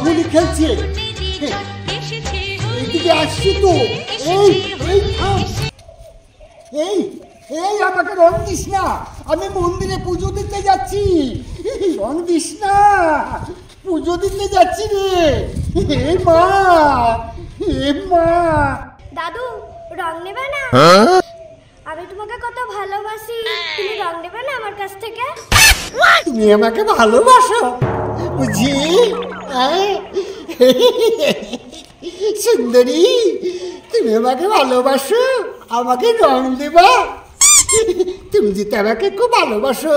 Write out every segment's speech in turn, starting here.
হোলি খেলছে। এইদিকে আসছি তো। এই আমাকে রং দিস না, আমি মন্দিরে পুজো দিতে যাচ্ছি। রং দিস না, পুজো দিতে যাচ্ছি রে। মা দাদু রং নেবে না? আমি তোমাকে কত ভালোবাসি, তুমি রং নেবে না আমার কাছ থেকে? তুমি আমাকে ভালোবাসো বুঝি? সুন্দরী, তুমি আমাকে ভালোবাসো, আমাকে রং দেবা? তুমি যদি আমাকে খুব ভালোবাসো,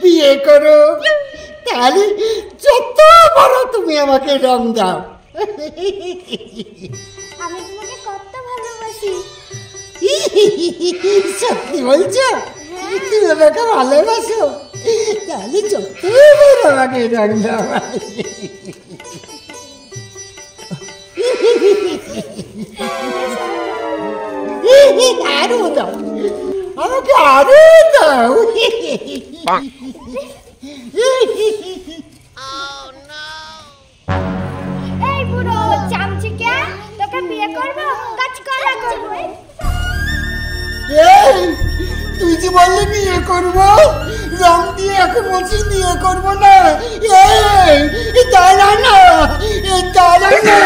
বিয়ে করো, তাহলে যত বড় তুমি আমাকে রং দাও। আমি তোমাকে কত ভালোবাসি। সত্যি বলছো? তুমি আমাকে ভালোবাসো, তাহলে যত বড় আমাকে রং দাও। আরো দাও, আমাকে আরো দাও। এই বুড়ো চামচিকে, তোকে বিয়ে করবো, কাজ করা করবো। তুই যে বললি বিয়ে করবো, রং দিয়ে এখন বলছি বিয়ে করবো না। দাঁড়া না, দাঁড়া না।